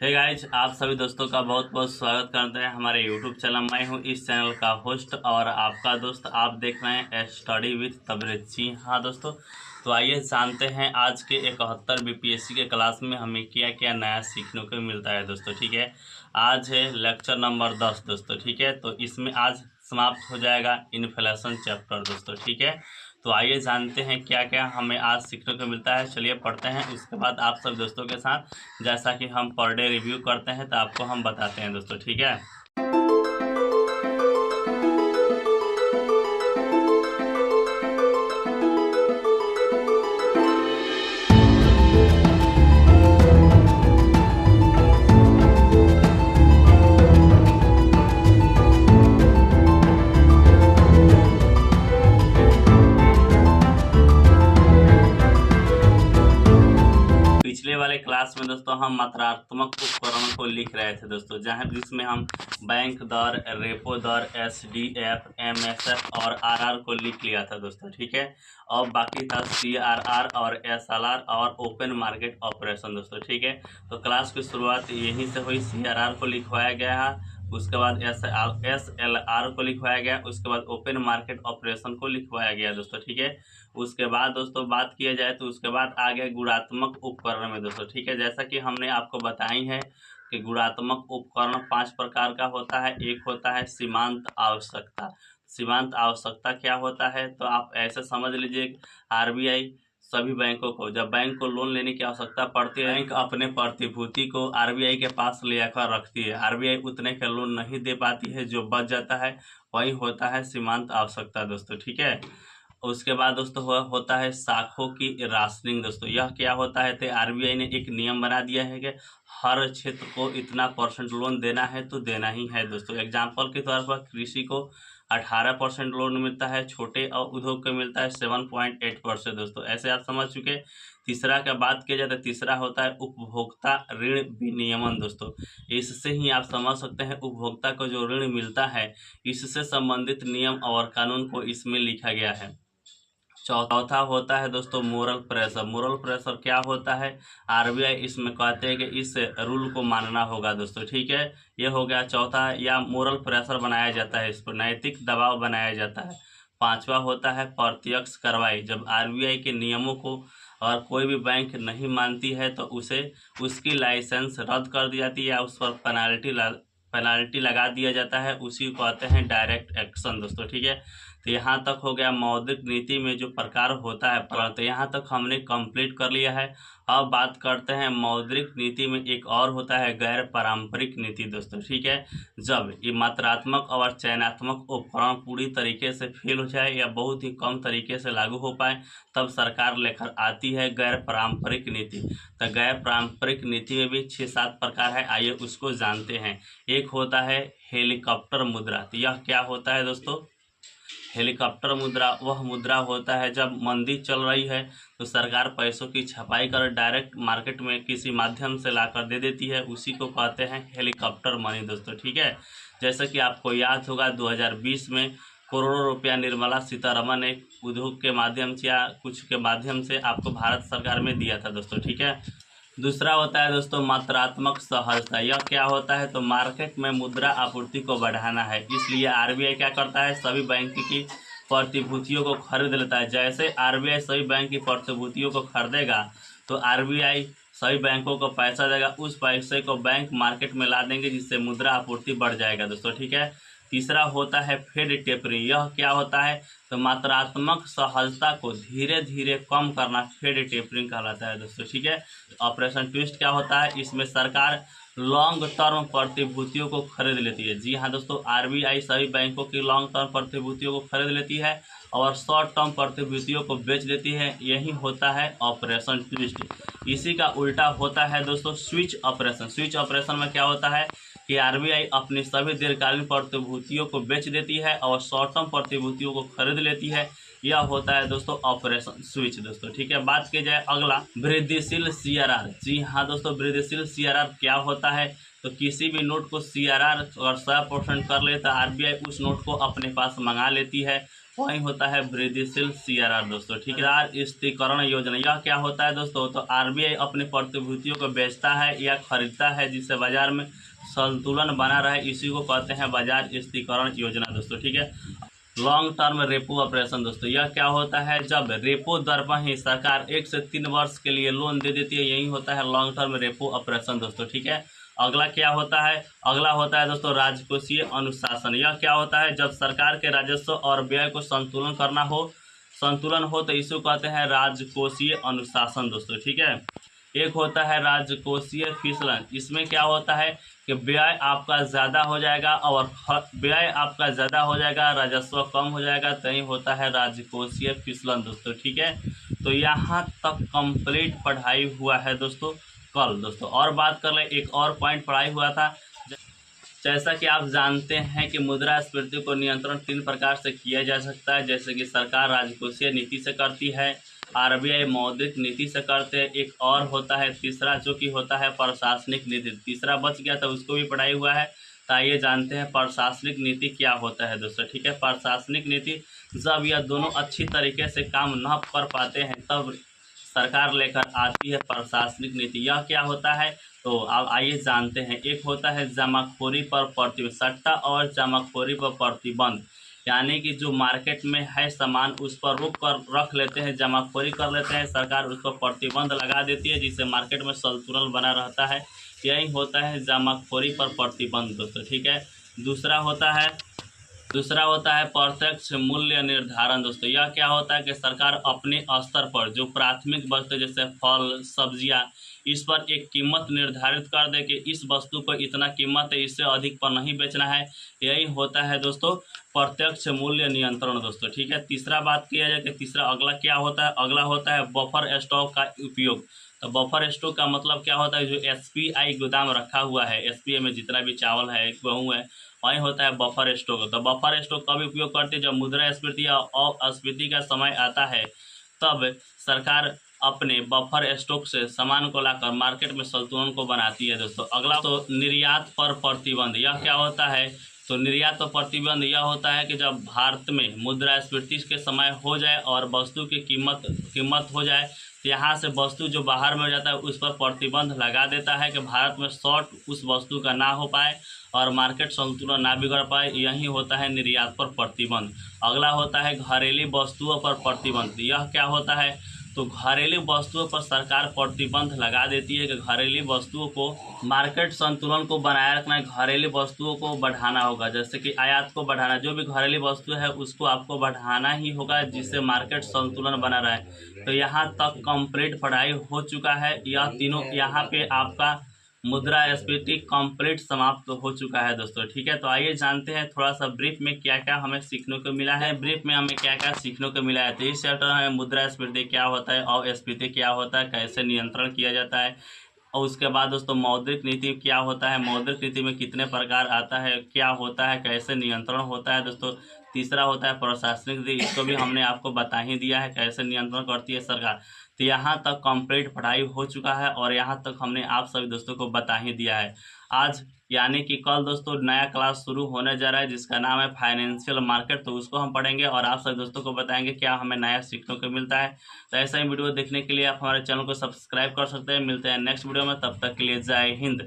Hey guys, आप सभी दोस्तों का बहुत बहुत स्वागत करते हैं हमारे यूट्यूब चैनल। मैं हूं इस चैनल का होस्ट और आपका दोस्त। आप देख रहे हैं स्टडी विथ तबरेज। जी हाँ दोस्तों, तो आइए जानते हैं आज के 71 बीपीएससी के क्लास में हमें क्या क्या नया सीखने को मिलता है दोस्तों। ठीक है, आज है लेक्चर नंबर 10 दोस्तों। ठीक है, तो इसमें आज समाप्त हो जाएगा इन्फ्लेशन चैप्टर दोस्तों। ठीक है, तो आइए जानते हैं क्या क्या हमें आज सीखने को मिलता है। चलिए पढ़ते हैं, उसके बाद आप सब दोस्तों के साथ जैसा कि हम पर डे रिव्यू करते हैं तो आपको हम बताते हैं दोस्तों। ठीक है, पिछले वाले क्लास में दोस्तों हम मात्रात्मक उपकरणों को लिख रहे थे दोस्तों, जहाँ जिसमें हम बैंक दर, रेपो दर, एसडीएफ, एमएसएफ और आरआर को लिख लिया था दोस्तों। ठीक है, और बाकी था सीआरआर और एसएलआर और ओपन मार्केट ऑपरेशन दोस्तों। ठीक है, तो क्लास की शुरुआत यहीं से हुई। सीआरआर को लिखवाया गया है, उसके बाद एसएलआर को लिखवाया गया, उसके बाद ओपन मार्केट ऑपरेशन को लिखवाया गया दोस्तों। ठीक है, उसके बाद दोस्तों बात किया जाए तो उसके बाद आ गया गुणात्मक उपकरण में दोस्तों। ठीक है, जैसा कि हमने आपको बताई है कि गुणात्मक उपकरण 5 प्रकार का होता है। एक होता है सीमांत आवश्यकता। सीमांत आवश्यकता क्या होता है, तो आप ऐसे समझ लीजिए, आरबीआई सभी बैंकों को, जब बैंक को लोन लेने की आवश्यकता पड़ती है, बैंक अपने प्रतिभूति को आरबीआई के पास ले आकर रखती है। आरबीआई उतने का लोन नहीं दे पाती है, जो बच जाता है वही होता है सीमांत आवश्यकता दोस्तों। ठीक है, उसके बाद दोस्तों होता है शाखों की राशनिंग दोस्तों। यह क्या होता है, तो आरबीआई ने एक नियम बना दिया है कि हर क्षेत्र को इतना % लोन देना है तो देना ही है दोस्तों। एग्जाम्पल के तौर पर कृषि को 18% लोन मिलता है, छोटे और उद्योग को मिलता है 7.8% दोस्तों। ऐसे आप समझ चुके। तीसरा का बात किया जाए तो तीसरा होता है उपभोक्ता ऋण विनियमन दोस्तों। इससे ही आप समझ सकते हैं उपभोक्ता को जो ऋण मिलता है, इससे संबंधित नियम और कानून को इसमें लिखा गया है। चौथा होता है दोस्तों मोरल प्रेशर। मोरल प्रेशर क्या होता है, आरबीआई इसमें कहते हैं कि इस रूल को मानना होगा दोस्तों। ठीक है, ये हो गया चौथा, या मोरल प्रेशर बनाया जाता है, इस पर नैतिक दबाव बनाया जाता है। पांचवा होता है प्रत्यक्ष कार्रवाई। जब आरबीआई के नियमों को और कोई भी बैंक नहीं मानती है तो उसे उसकी लाइसेंस रद्द कर दी जाती है या उस पर पेनाल्टी लगा दिया जाता है, उसी को कहते हैं डायरेक्ट एक्शन दोस्तों। ठीक है, तो यहाँ तक हो गया मौद्रिक नीति में जो प्रकार होता है, तो यहाँ तक हमने कंप्लीट कर लिया है। अब बात करते हैं मौद्रिक नीति में एक और होता है गैर पारंपरिक नीति दोस्तों। ठीक है, जब ये मात्रात्मक और चयनात्मक उपकरण पूरी तरीके से फेल हो जाए या बहुत ही कम तरीके से लागू हो पाए, तब सरकार लेकर आती है गैर पारंपरिक नीति। तो गैर पारंपरिक नीति में भी 6-7 प्रकार है, आइए उसको जानते हैं। एक होता है हेलीकॉप्टर मुद्रा। तो यह क्या होता है दोस्तों, हेलीकॉप्टर मुद्रा वह मुद्रा होता है जब मंदी चल रही है तो सरकार पैसों की छपाई कर डायरेक्ट मार्केट में किसी माध्यम से लाकर दे देती है, उसी को कहते हैं हेलीकॉप्टर मनी दोस्तों। ठीक है, जैसे कि आपको याद होगा 2020 में करोड़ों रुपया निर्मला सीतारमण ने उद्योग के माध्यम से या कुछ के माध्यम से आपको भारत सरकार में दिया था दोस्तों। ठीक है, दूसरा होता है दोस्तों मात्रात्मक सहजता। यह क्या होता है, तो मार्केट में मुद्रा आपूर्ति को बढ़ाना है, इसलिए आरबीआई क्या करता है, सभी बैंक की प्रतिभूतियों को खरीद लेता है। जैसे आरबीआई सभी बैंक की प्रतिभूतियों को खरीदेगा तो आरबीआई सभी बैंकों को पैसा देगा, उस पैसे को बैंक मार्केट में ला देंगे, जिससे मुद्रा आपूर्ति बढ़ जाएगा दोस्तों। ठीक है, तीसरा होता है फेड टेपरिंग। यह क्या होता है, तो मात्रात्मक सहजता को धीरे धीरे कम करना फेड टेपरिंग कहलाता है दोस्तों। ठीक है, ऑपरेशन ट्विस्ट क्या होता है, इसमें सरकार लॉन्ग टर्म प्रतिभूतियों को खरीद लेती है। जी हाँ दोस्तों, आरबीआई सभी बैंकों की लॉन्ग टर्म प्रतिभूतियों को खरीद लेती है और शॉर्ट टर्म प्रतिभूतियों को बेच देती है। यही होता है ऑपरेशन ट्विस्ट। इसी का उल्टा होता है दोस्तों स्विच ऑपरेशन। स्विच ऑपरेशन में क्या होता है कि आरबीआई अपनी सभी दीर्घकालीन प्रतिभूतियों को बेच देती है और शॉर्ट टर्म प्रतिभूतियों को खरीद लेती है। यह होता है दोस्तों ऑपरेशन स्विच दोस्तों। ठीक है, बात की जाए अगला वृद्धिशील सीआरआर। जी हाँ दोस्तों, वृद्धिशील सीआरआर क्या होता है, तो किसी भी नोट को सीआरआर अगर 100% कर ले तो आरबीआई उस नोट को अपने पास मंगा लेती है वही होता है वृद्धिशील CRR दोस्तों, ठीक है। स्थिरीकरण योजना, यह क्या होता है दोस्तों? तो RBI अपनी प्रतिभूतियों को बेचता है या खरीदता है जिससे बाजार में संतुलन बना रहे, इसी को कहते हैं बाजार स्थिरीकरण योजना दोस्तों, ठीक है। लॉन्ग टर्म रेपो ऑपरेशन दोस्तों, यह क्या होता है? जब रेपो दर पर ही सरकार 1 से 3 वर्ष के लिए लोन दे देती है, यही होता है लॉन्ग टर्म रेपो ऑपरेशन दोस्तों, ठीक है। अगला क्या होता है? अगला होता है दोस्तों राजकोषीय अनुशासन। यह क्या होता है? जब सरकार के राजस्व और व्यय को संतुलन हो तो इसको कहते हैं राजकोषीय अनुशासन दोस्तों, ठीक है। एक होता है राजकोषीय फिसलन। इसमें क्या होता है कि व्यय आपका ज़्यादा हो जाएगा और राजस्व कम हो जाएगा, तो यही होता है राजकोषीय फिसलन दोस्तों, ठीक है। तो यहाँ तक कंप्लीट पढ़ाई हुआ है दोस्तों। कल दोस्तों और बात कर ले, एक और पॉइंट पढ़ाई हुआ था। जैसा कि आप जानते हैं कि मुद्रास्फीति को नियंत्रण 3 प्रकार से किया जा सकता है, जैसे कि सरकार राजकोषीय नीति से करती है, RBI मौद्रिक नीति से करते हैं, एक और होता है तीसरा जो कि होता है प्रशासनिक नीति। तीसरा बच गया था, उसको भी पढ़ाई हुआ है। तो आइए जानते हैं प्रशासनिक नीति क्या होता है दोस्तों, ठीक है। प्रशासनिक नीति, जब यह दोनों अच्छी तरीके से काम न कर पाते हैं तब सरकार लेकर आती है प्रशासनिक नीति। यह क्या होता है? तो अब आइए जानते हैं। एक होता है जमाखोरी पर प्रतिबंध, सट्टा और जमाखोरी पर प्रतिबंध, यानी कि जो मार्केट में है सामान उस पर रोक कर रख लेते हैं, जमाखोरी कर लेते हैं, सरकार उस पर प्रतिबंध लगा देती है जिससे मार्केट में संतुलन बना रहता है, यही होता है जमाखोरी पर प्रतिबंध दोस्तों, ठीक है। दूसरा होता है प्रत्यक्ष मूल्य निर्धारण दोस्तों। यह क्या होता है कि सरकार अपने स्तर पर जो प्राथमिक वस्तु जैसे फल सब्जियां, इस पर एक कीमत निर्धारित कर दे कि इस वस्तु को इतना कीमत है, इससे अधिक पर नहीं बेचना है, यही होता है दोस्तों प्रत्यक्ष मूल्य नियंत्रण दोस्तों, ठीक है। तीसरा बात किया जाए कि तीसरा अगला क्या होता है? अगला होता है बफर स्टॉक का उपयोग। तो बफर स्टॉक का मतलब क्या होता है? जो SPI गोदाम रखा हुआ है, SPI में जितना भी चावल है, गेहूँ है, वही होता है बफर स्टॉक। तो बफर स्टॉक कब उपयोग करते हैं? जब मुद्रास्फीति या अपस्फीति का समय आता है, तब सरकार अपने बफर स्टॉक से सामान को लाकर मार्केट में संतुलन को बनाती है दोस्तों। अगला तो निर्यात पर प्रतिबंध। यह क्या होता है? तो निर्यात पर प्रतिबंध यह होता है कि जब भारत में मुद्रास्फीति के समय हो जाए और वस्तु की कीमत हो जाए, तो यहाँ से वस्तु जो बाहर में जाता है उस पर प्रतिबंध लगा देता है कि भारत में शॉर्ट उस वस्तु का ना हो पाए और मार्केट संतुलन ना बिगड़ पाए, यही होता है निर्यात पर प्रतिबंध। अगला होता है घरेलू वस्तुओं पर प्रतिबंध। यह क्या होता है? तो घरेलू वस्तुओं पर सरकार प्रतिबंध लगा देती है कि घरेलू वस्तुओं को मार्केट संतुलन को बनाए रखना है, घरेलू वस्तुओं को बढ़ाना होगा, जैसे कि आयात को बढ़ाना, जो भी घरेलू वस्तु है उसको आपको बढ़ाना ही होगा जिससे मार्केट संतुलन बना रहे। तो यहाँ तक कंप्लीट पढ़ाई हो चुका है। यह तीनों यहाँ पे आपका मुद्रास्फीति कंप्लीट समाप्त हो चुका है दोस्तों, ठीक है। तो आइए जानते हैं थोड़ा सा ब्रीफ में क्या क्या हमें सीखने को मिला है। ब्रीफ में हमें क्या क्या सीखने को मिला है, तो इस चैप्टर में मुद्रास्फीति क्या होता है, अपस्फीति क्या होता है, कैसे नियंत्रण किया जाता है, और उसके बाद दोस्तों मौद्रिक नीति क्या होता है, मौद्रिक नीति में कितने प्रकार आता है, क्या होता है, कैसे नियंत्रण होता है दोस्तों। तीसरा होता है प्रशासनिक नीति, इसको भी हमने आपको बता ही दिया है कैसे नियंत्रण करती है सरकार। तो यहाँ तक कंप्लीट पढ़ाई हो चुका है और यहाँ तक हमने आप सभी दोस्तों को बता ही दिया है। आज यानी कि कल दोस्तों नया क्लास शुरू होने जा रहा है जिसका नाम है फाइनेंशियल मार्केट, तो उसको हम पढ़ेंगे और आप सभी दोस्तों को बताएंगे क्या हमें नया सीखने को मिलता है। तो ऐसा ही वीडियो देखने के लिए आप हमारे चैनल को सब्सक्राइब कर सकते हैं। मिलते हैं नेक्स्ट वीडियो में, तब तक के लिए जय हिंद।